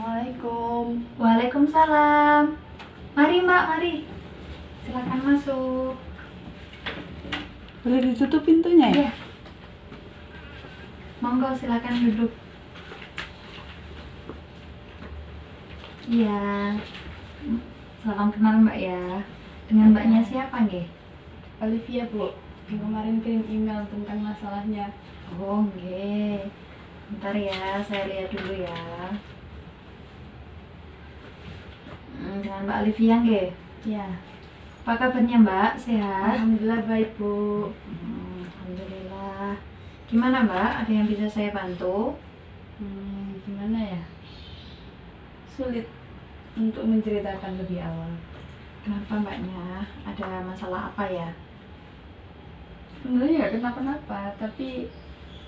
Assalamualaikum. Waalaikumsalam. Mari Mbak, mari. Silakan masuk. Boleh ditutup pintunya ya? Iya. Monggo silakan duduk. Iya. Salam kenal Mbak ya. Dengan Mbaknya siapa nggih? Olivia Bu, yang kemarin kirim email tentang masalahnya. Oh nggih. Bentar ya, saya lihat dulu ya. Dengan Mbak Olivia nggih. Ya, Apa kabarnya Mbak? Sehat? alhamdulillah baik Bu. Alhamdulillah. Gimana Mbak? Ada yang bisa saya bantu? Gimana ya? Sulit untuk menceritakan lebih awal. Kenapa Mbaknya? Ada masalah apa ya? Sebenarnya nggak kenapa-napa, tapi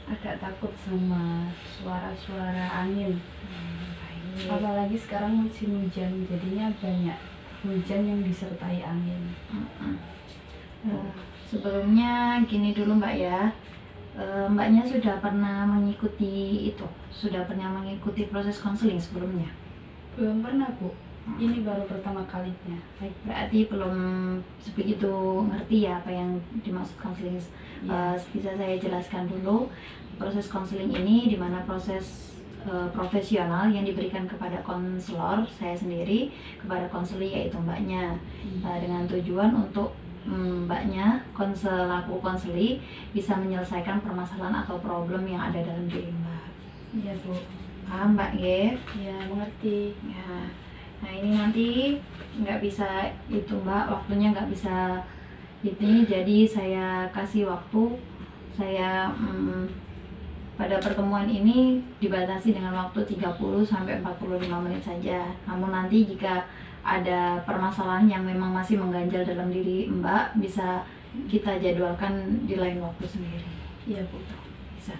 agak takut sama suara-suara angin. Baik. Apalagi sekarang musim hujan, jadinya banyak hujan yang disertai angin. Sebelumnya gini dulu Mbak ya. Mbaknya sudah pernah mengikuti proses konseling sebelumnya? Belum pernah Bu, ini baru pertama kalinya. Baik, berarti belum sebegitu ngerti ya apa yang dimaksud konseling. Bisa saya jelaskan dulu proses konseling ini, di mana proses profesional yang diberikan kepada konselor saya sendiri kepada konseli, yaitu Mbaknya, dengan tujuan untuk Mbaknya selaku konseli bisa menyelesaikan permasalahan atau problem yang ada dalam diri Mbak. Iya Bu. Paham Mbak ya? Ya, mengerti. Ya. Nah ini nanti nggak bisa itu Mbak, waktunya nggak bisa ini, jadi saya kasih waktu saya pada pertemuan ini dibatasi dengan waktu 30 sampai 45 menit saja. Namun nanti jika ada permasalahan yang memang masih mengganjal dalam diri Mbak, bisa kita jadwalkan di lain waktu sendiri. Iya Bu. Bisa.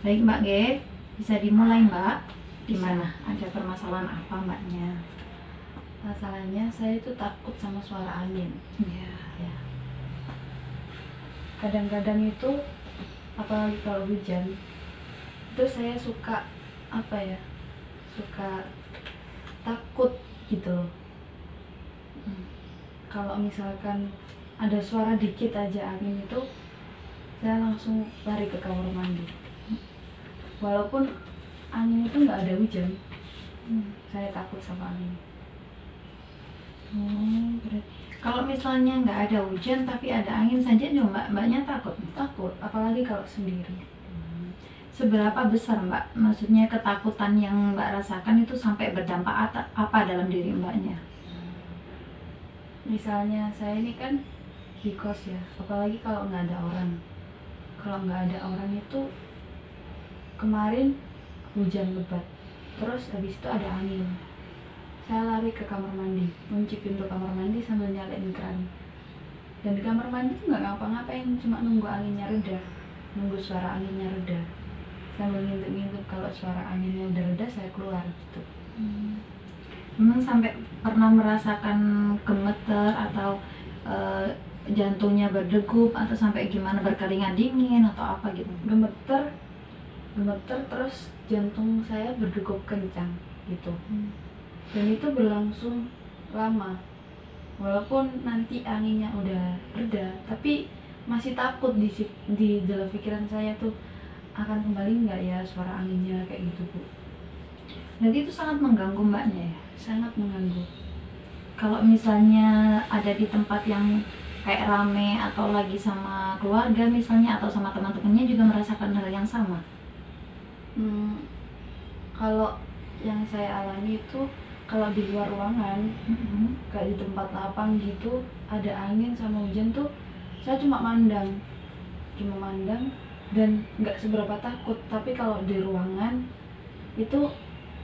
Baik Mbak G, bisa dimulai Mbak. Di Bisa. mana? Ada permasalahan apa Mbaknya? Masalahnya saya itu takut sama suara angin. Ya. Ya. Kadang-kadang itu, apalagi kalau hujan, itu saya suka suka takut gitu loh. Kalau misalkan ada suara dikit aja angin itu, saya langsung lari ke kamar mandi. Walaupun angin itu nggak ada hujan, saya takut sama angin. Kalau misalnya nggak ada hujan tapi ada angin saja juga Mbaknya takut? Takut, apalagi kalau sendiri. Seberapa besar Mbak? Maksudnya ketakutan yang Mbak rasakan itu sampai berdampak apa dalam diri Mbaknya? Misalnya saya ini kan di kos ya, apalagi kalau nggak ada orang. Kalau nggak ada orang itu, kemarin hujan lebat, terus habis itu ada angin. Saya lari ke kamar mandi, kunci pintu kamar mandi sambil nyalain keran. Dan di kamar mandi tuh nggak ngapa-ngapain, cuma nunggu anginnya reda, nunggu suara anginnya reda. Sambil ngintip-ngintip, kalau suara anginnya udah reda saya keluar gitu. Memang sampai pernah merasakan gemeter atau jantungnya berdegup atau sampai gimana, berkeringat dingin atau apa gitu? Gemeter terus jantung saya berdegup kencang gitu. Dan itu berlangsung lama. Walaupun nanti anginnya udah reda, tapi masih takut di dalam pikiran saya tuh, akan kembali nggak ya suara anginnya kayak gitu Bu. Jadi itu sangat mengganggu Mbaknya ya? Sangat mengganggu. Kalau misalnya ada di tempat yang kayak rame atau lagi sama keluarga misalnya atau sama teman-temannya juga merasakan hal yang sama? Kalau yang saya alami itu, kalau di luar ruangan, kayak di tempat lapang gitu, ada angin sama hujan tuh, saya cuma mandang dan nggak seberapa takut. Tapi kalau di ruangan itu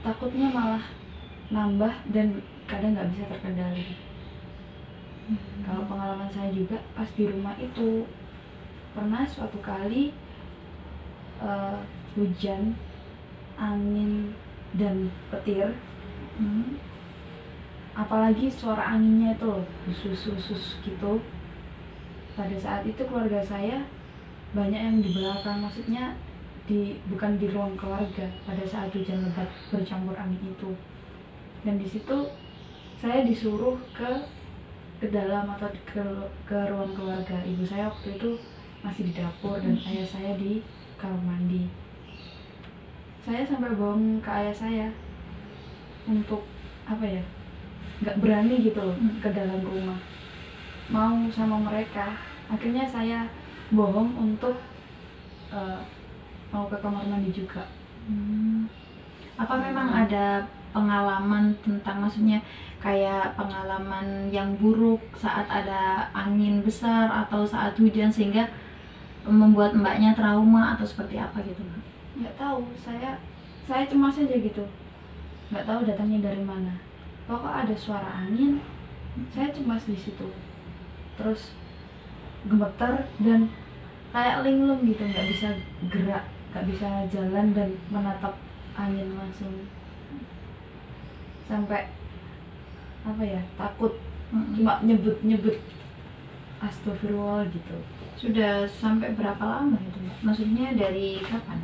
takutnya malah nambah dan kadang nggak bisa terkendali. Kalau pengalaman saya juga pas di rumah itu, pernah suatu kali hujan, angin dan petir, apalagi suara anginnya itu loh, usus gitu. Pada saat itu keluarga saya banyak yang di belakang, maksudnya bukan di ruang keluarga pada saat hujan lebat bercampur angin itu. Dan di situ saya disuruh ke dalam atau ke ruang keluarga. Ibu saya waktu itu masih di dapur dan ayah saya di kamar mandi. Saya sampai bohong ke ayah saya untuk apa ya, nggak berani gitu loh ke dalam rumah, mau sama mereka. Akhirnya saya bohong untuk mau ke kamar mandi juga. Apa memang ada pengalaman tentang, maksudnya kayak pengalaman yang buruk saat ada angin besar atau saat hujan sehingga membuat mbaknya trauma atau seperti apa gitu, Mbak? Nggak tahu, saya cemas aja gitu, nggak tahu datangnya dari mana. Pokok ada suara angin, saya cemas di situ, terus gemeter dan kayak linglung gitu, nggak bisa gerak, nggak bisa jalan dan menatap angin langsung. Sampai apa ya, takut, cuma nyebut astagfirullah gitu. Sudah sampai berapa lama itu, Mbak? Maksudnya dari kapan?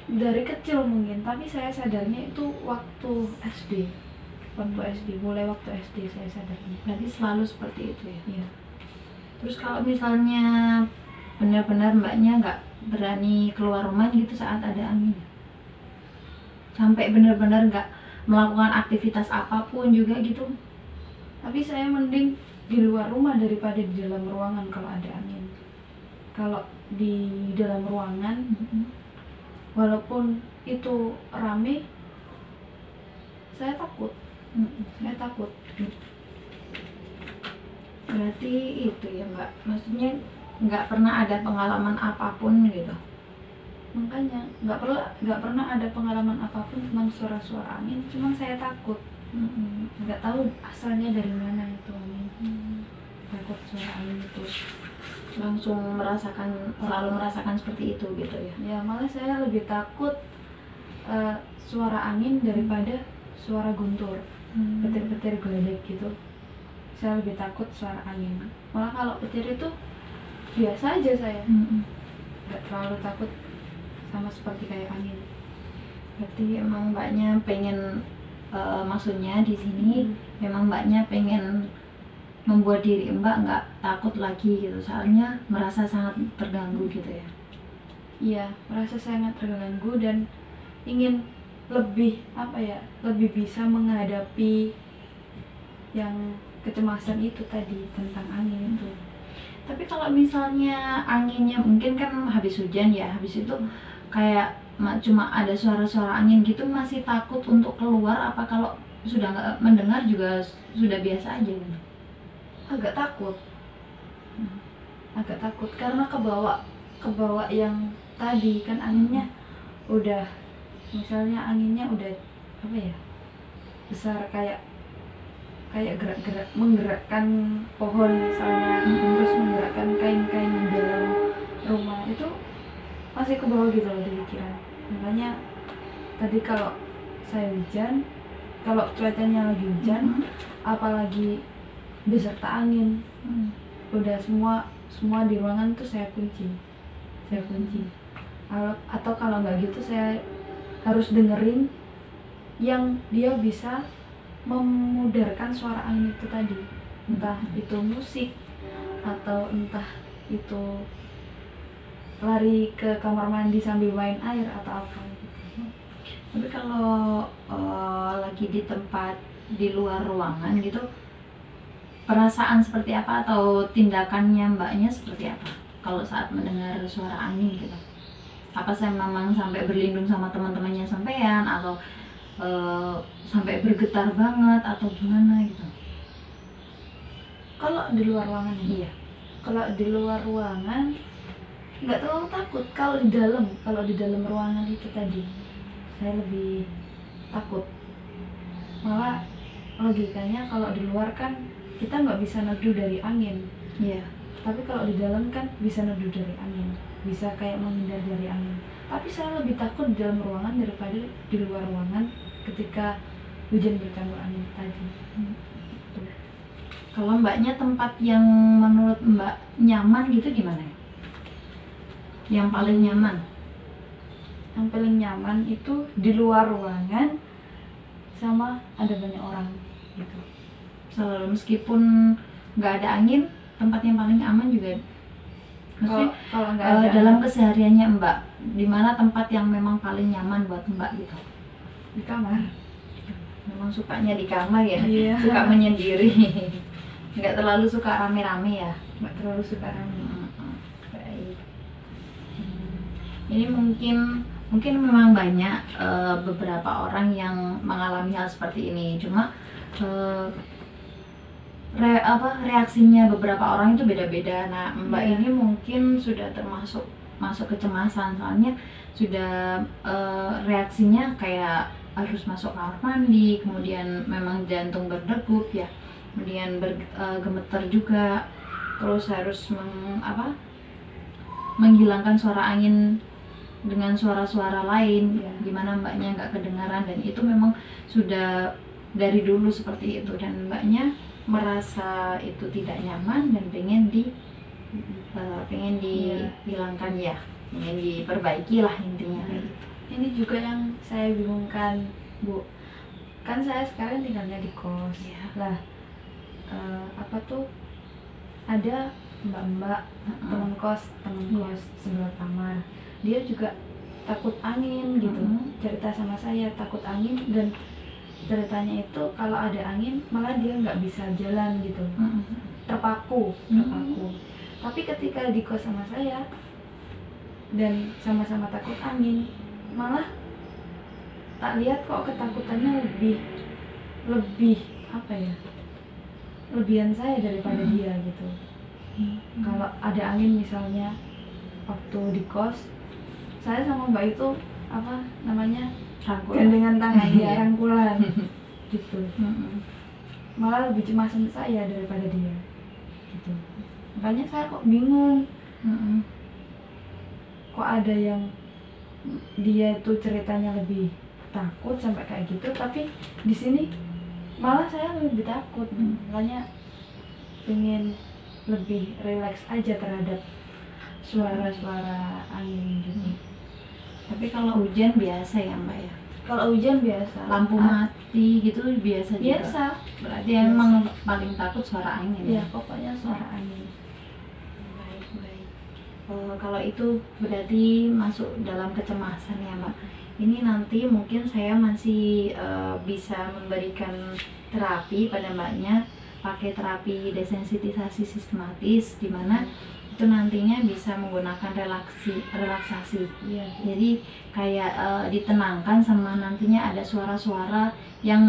Dari kecil mungkin, tapi saya sadarnya itu waktu SD. Mulai waktu SD saya sadarnya. Berarti selalu seperti itu ya? Iya. Terus kalau misalnya benar-benar mbaknya nggak berani keluar rumah gitu saat ada angin, sampai benar-benar nggak melakukan aktivitas apapun juga gitu? Tapi saya mending di luar rumah daripada di dalam ruangan kalau ada angin. Kalau di dalam ruangan, walaupun itu rame, saya takut. Berarti itu ya, Mbak, maksudnya nggak pernah ada pengalaman apapun gitu? Makanya nggak pernah ada pengalaman apapun, cuma suara-suara angin, cuma saya takut. Nggak tahu asalnya dari mana itu angin. Takut suara angin itu. Langsung selalu merasakan seperti itu gitu ya? Ya, malah saya lebih takut suara angin daripada suara guntur, petir-petir geledek gitu. Saya lebih takut suara angin. Malah kalau petir itu biasa aja saya, nggak terlalu takut sama seperti kayak angin. Berarti emang mbaknya pengen, maksudnya di sini memang mbaknya pengen membuat diri mbak nggak takut lagi gitu, soalnya merasa sangat terganggu gitu ya? Iya, merasa sangat terganggu dan ingin lebih lebih bisa menghadapi yang kecemasan itu tadi tentang angin itu. Tapi kalau misalnya anginnya mungkin kan habis hujan ya, habis itu kayak cuma ada suara-suara angin gitu, masih takut untuk keluar apa kalau sudah nggak mendengar juga sudah biasa aja gitu? Agak takut karena kebawa yang tadi kan anginnya udah, misalnya anginnya udah besar, kayak gerak-gerak, menggerakkan pohon misalnya, terus menggerakkan kain-kain di dalam rumah, itu masih ke bawah gitu loh di pikiran. Makanya tadi kalau saya hujan, kalau cuacanya lagi hujan, apalagi beserta angin, udah semua di ruangan tuh saya kunci. Atau kalau nggak gitu saya harus dengerin yang dia bisa memudarkan suara angin itu tadi, entah itu musik atau entah itu lari ke kamar mandi sambil main air atau apa gitu. Tapi kalau lagi di tempat di luar ruangan gitu, perasaan seperti apa atau tindakannya mbaknya seperti apa kalau saat mendengar suara angin gitu? Apa saya memang sampai berlindung sama teman-temannya sampean atau sampai bergetar banget atau gimana gitu? Kalau di luar ruangan Iya. Kalau di luar ruangan nggak terlalu takut. Kalau di dalam ruangan itu tadi saya lebih takut. Malah logikanya kalau di luar kan kita nggak bisa neduh dari angin. Iya. Tapi kalau di dalam kan bisa neduh dari angin, bisa kayak menghindar dari angin. Tapi saya lebih takut di dalam ruangan daripada di luar ruangan ketika hujan bercampur angin tadi. Kalau mbaknya tempat yang menurut mbak nyaman gitu gimana ya? Yang paling nyaman? yang paling nyaman itu di luar ruangan sama ada banyak orang gitu. Selalu, meskipun nggak ada angin, tempat yang paling aman juga. Maksudnya Kalau nggak ada dalam kesehariannya Mbak, di mana tempat yang memang paling nyaman buat Mbak gitu? di kamar. Memang sukanya di kamar ya, Iya. suka menyendiri, nggak terlalu suka rame-rame ya. Nggak terlalu suka rame. Baik. Ini mungkin memang banyak beberapa orang yang mengalami hal seperti ini. Cuma reaksinya beberapa orang itu beda-beda. Nah, Mbak Iya. ini mungkin sudah masuk kecemasan, soalnya sudah reaksinya kayak harus masuk kamar mandi, kemudian memang jantung berdegup ya, kemudian gemeter juga, terus harus menghilangkan suara angin dengan suara-suara lain, Iya. dimana Mbaknya nggak kedengaran, dan itu memang sudah dari dulu seperti itu, dan Mbaknya merasa itu tidak nyaman dan pengen dihilangkan ya, pengen diperbaiki lah intinya kayak gitu. Ini juga yang saya bingungkan, Bu. Kan saya sekarang tinggalnya di kos. Iya. Lah, ada mbak-mbak teman kos sebelah kamar. Dia juga takut angin gitu. Cerita sama saya takut angin, dan ceritanya itu kalau ada angin malah dia nggak bisa jalan gitu. Terpaku. Tapi ketika di kos sama saya dan sama-sama takut angin, malah tak lihat kok ketakutannya lebih apa ya, lebihan saya daripada dia gitu. Kalau ada angin misalnya waktu di kos, saya sama mbak itu gandengan tangan ya, rangkulan gitu. Malah lebih cemasan saya daripada dia gitu. Makanya saya kok bingung, kok ada yang dia itu ceritanya lebih takut sampai kayak gitu, tapi di sini malah saya lebih takut. Makanya pengen lebih rileks aja terhadap suara-suara angin gitu. Tapi kalau hujan biasa ya Mbak ya? Kalau hujan biasa, Lampu mati gitu biasa juga? biasa. Berarti emang paling takut suara angin Ya ya? pokoknya suara angin. Baik. Kalau itu berarti masuk dalam kecemasan ya Mbak. Ini nanti mungkin saya masih bisa memberikan terapi pada Mbaknya, pakai terapi desensitisasi sistematis, di mana itu nantinya bisa menggunakan relaksasi. Iya. Jadi kayak ditenangkan, sama nantinya ada suara-suara yang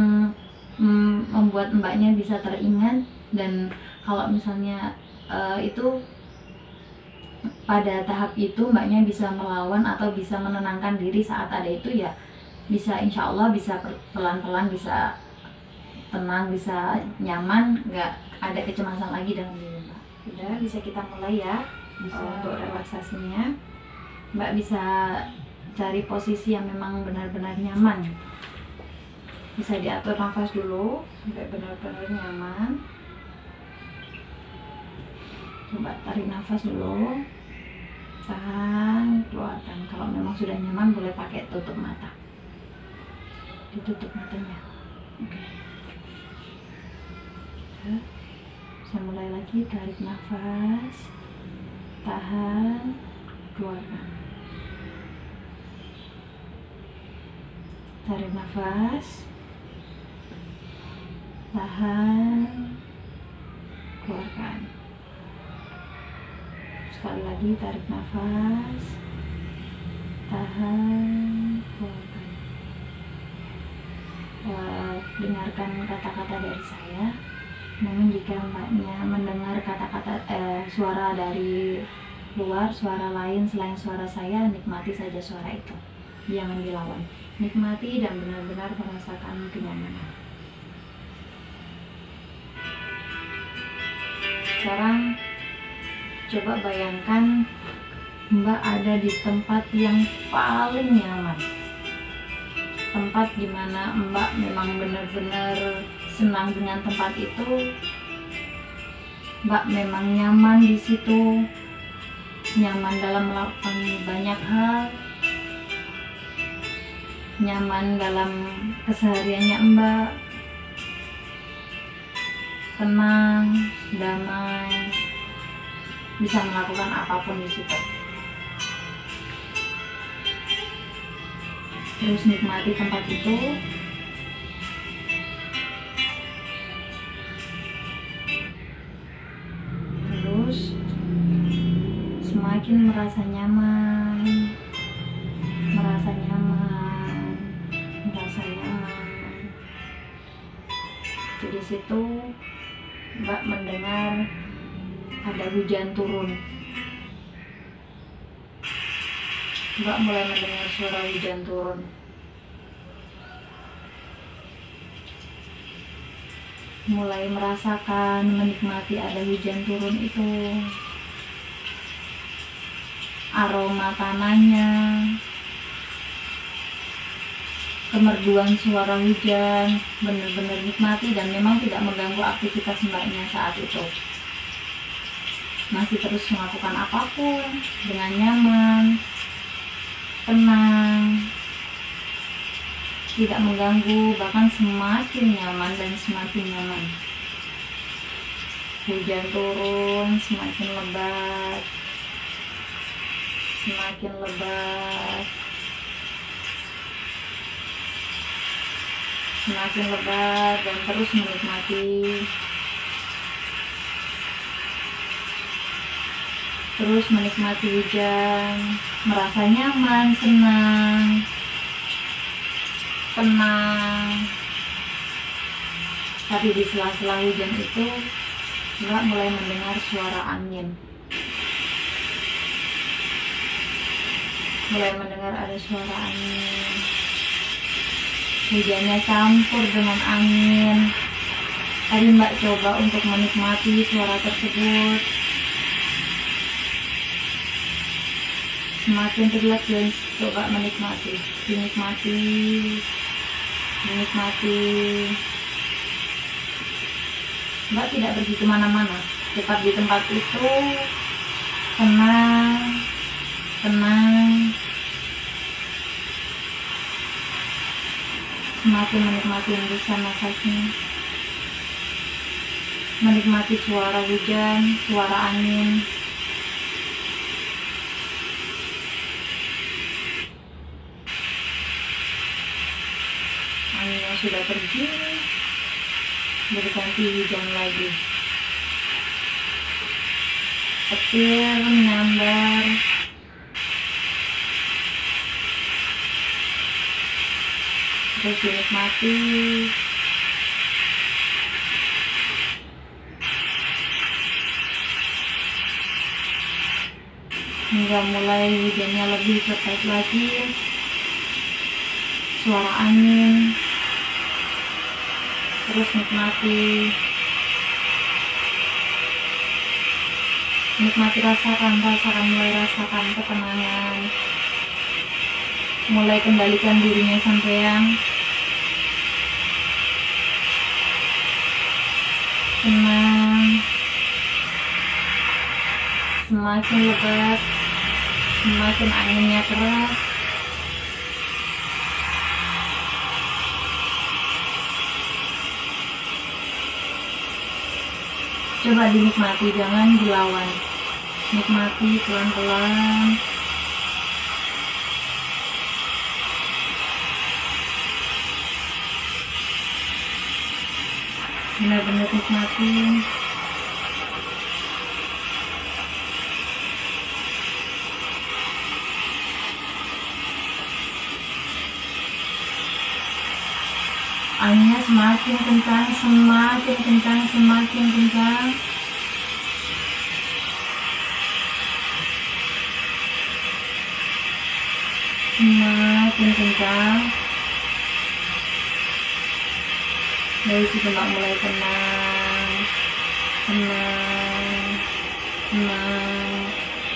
membuat Mbaknya bisa teringat, dan kalau misalnya itu pada tahap itu Mbaknya bisa melawan atau bisa menenangkan diri saat ada itu ya, bisa insya Allah bisa pelan-pelan bisa tenang, bisa nyaman, nggak ada kecemasan lagi dalam diri Mbak. Udah bisa kita mulai ya. Bisa. Untuk relaksasinya Mbak bisa cari posisi yang memang benar-benar nyaman. Bisa diatur nafas dulu sampai benar-benar nyaman. Coba tarik nafas dulu, tahan, keluarkan. Kalau memang sudah nyaman boleh pakai tutup mata. Ditutup matanya. Oke. Saya mulai lagi, tarik nafas, tahan, keluarkan. Tarik nafas, tahan, keluarkan. Sekali lagi, tarik nafas, tahan, keluarkan. Dengarkan kata-kata dari saya. Namun jika Mbaknya mendengar kata-kata suara dari luar, suara lain selain suara saya, nikmati saja suara itu. Jangan dilawan. Nikmati dan benar-benar merasakan kenyamanan. Sekarang coba bayangkan Mbak ada di tempat yang paling nyaman. Tempat dimana Mbak memang benar-benar senang dengan tempat itu. Mbak memang nyaman di situ, nyaman dalam melakukan banyak hal. nyaman dalam kesehariannya Mbak, tenang, damai, bisa melakukan apapun di situ. Terus nikmati tempat itu. Terus semakin merasa nyaman, merasa nyaman, merasa nyaman. Di situ Mbak mendengar ada hujan turun. Mbak mulai mendengar suara hujan turun. Mulai merasakan, menikmati ada hujan turun itu. Aroma tanahnya, kemerduan suara hujan, benar-benar nikmati dan memang tidak mengganggu aktivitas Mbaknya saat itu. Masih terus melakukan apapun dengan nyaman, tenang, tidak mengganggu, bahkan semakin nyaman dan semakin nyaman. Hujan turun, semakin lebat, semakin lebat, semakin lebat, dan terus menikmati. Terus menikmati hujan, merasa nyaman, senang, tenang. Tapi di sela-sela hujan itu, Mbak mulai mendengar suara angin. Mulai mendengar ada suara angin. Hujannya campur dengan angin. Tadi Mbak coba untuk menikmati suara tersebut. Semakin rileks dan coba menikmati, dinikmati, menikmati. Mbak tidak pergi kemana-mana, tetap di tempat itu, tenang, tenang. Semakin menikmati hembusan nafasnya, menikmati suara hujan, suara angin. Anginnya sudah pergi, berganti hujan lagi. Petir menyambar, terus dinikmati. Hingga mulai hujannya lebih lebat lagi, suara angin. Terus nikmati, rasakan, mulai rasakan ketenangan. Mulai kendalikan dirinya sampean. Tenang, semakin lebat, semakin anginnya keras. Coba dinikmati, jangan dilawan. Nikmati pelan-pelan. Benar-benar nikmati. Anginnya semakin kencang, semakin kencang, semakin kencang. Semakin kencang. Dari situ Mbak mulai tenang, tenang, tenang.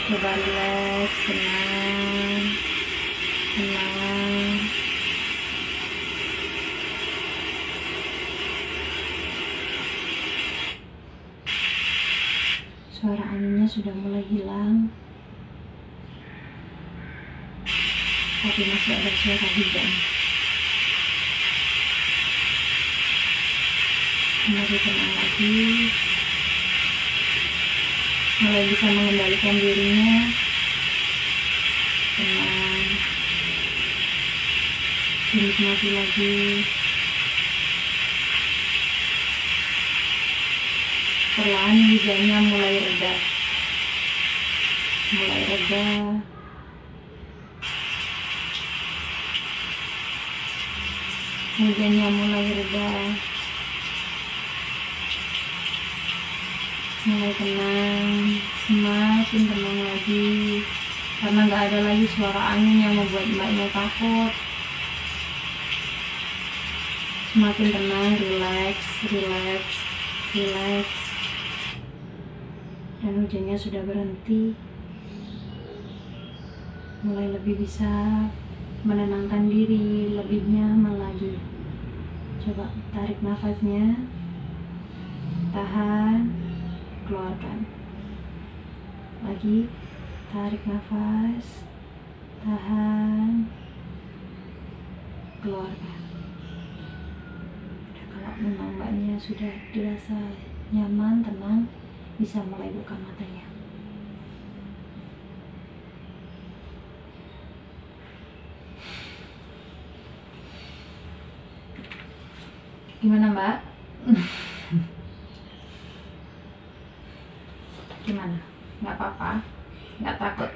Coba relax, tenang, tenang. Suara anginnya sudah mulai hilang, tapi masih ada suara hujan. lebih tenang lagi, mulai bisa mengendalikan dirinya, tenang, dinikmati lagi. Perlahan hujannya mulai reda, hujannya mulai reda, mulai tenang, semakin tenang lagi, karena nggak ada lagi suara angin yang membuat mbaknya takut. Semakin tenang, relax, dan hujannya sudah berhenti, mulai lebih bisa menenangkan diri, lebih nyaman lagi. Coba tarik nafasnya, tahan, keluarkan lagi, tarik nafas, tahan, keluarkan. Kalau memang mbaknya sudah dirasa nyaman, tenang, bisa mulai buka matanya. Gimana mbak? Gimana? Nggak apa-apa? Nggak takut?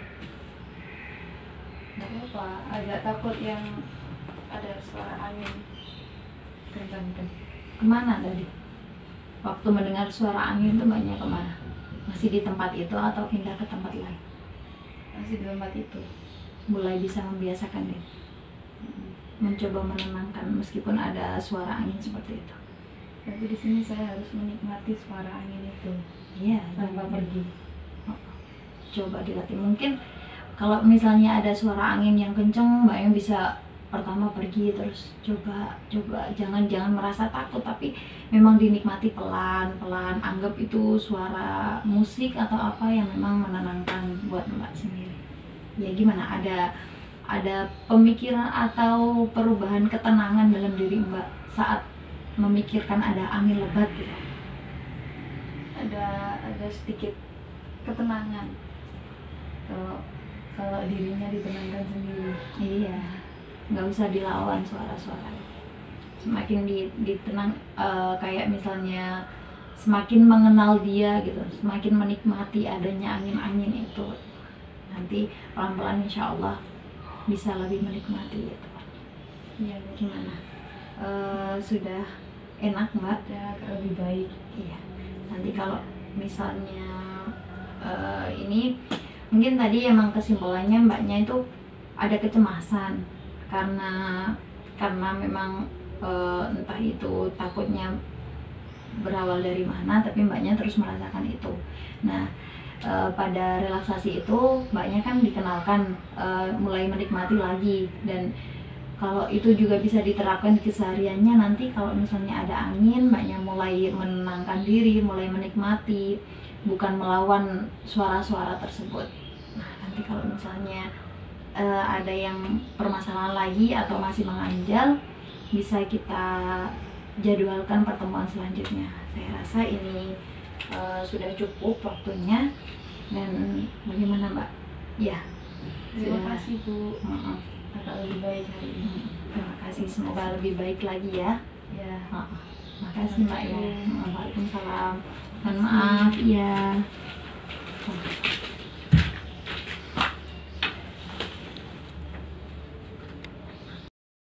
Nggak apa-apa, agak takut yang ada suara angin kencang-kencang. Kemana tadi? Waktu mendengar suara angin itu mbaknya kemana? Masih di tempat itu atau pindah ke tempat lain? Masih di tempat itu. Mulai bisa membiasakan deh, mencoba menenangkan meskipun ada suara angin seperti itu. Tapi di sini saya harus menikmati suara angin itu. Iya, tanpa pergi. Coba dilatih. Mungkin kalau misalnya ada suara angin yang kenceng, mbaknya bisa pertama pergi, terus coba jangan merasa takut, tapi memang dinikmati pelan, anggap itu suara musik atau apa yang memang menenangkan buat mbak sendiri. Ya gimana, ada pemikiran atau perubahan ketenangan dalam diri mbak saat memikirkan ada angin lebat gitu? Ada sedikit ketenangan kalau dirinya ditenangkan sendiri. Iya, nggak usah dilawan suara-suara. Semakin ditenang, kayak misalnya semakin mengenal dia gitu, semakin menikmati adanya angin-angin itu, nanti pelan-pelan insya Allah bisa lebih menikmati itu. Iya. Gimana? Sudah enak mbak? Ya, lebih baik. Iya. Nanti kalau misalnya ini mungkin tadi emang kesimpulannya mbaknya itu ada kecemasan karena memang entah itu takutnya berawal dari mana, tapi mbaknya terus merasakan itu. Nah, pada relaksasi itu mbaknya kan dikenalkan mulai menikmati lagi, dan kalau itu juga bisa diterapkan di kesehariannya, nanti kalau misalnya ada angin, mbaknya mulai menenangkan diri, mulai menikmati, bukan melawan suara-suara tersebut. Nah, nanti kalau misalnya ada yang permasalahan lagi atau masih menganjal, bisa kita jadwalkan pertemuan selanjutnya. Saya rasa ini sudah cukup waktunya. Dan bagaimana mbak? Ya, Terima kasih Bu. Maaf. Agak lebih baik hari ini. Terima kasih, semoga lebih baik lagi ya. Ya. Makasih mbak ya. Waalaikumsalam. Mohon maaf ya.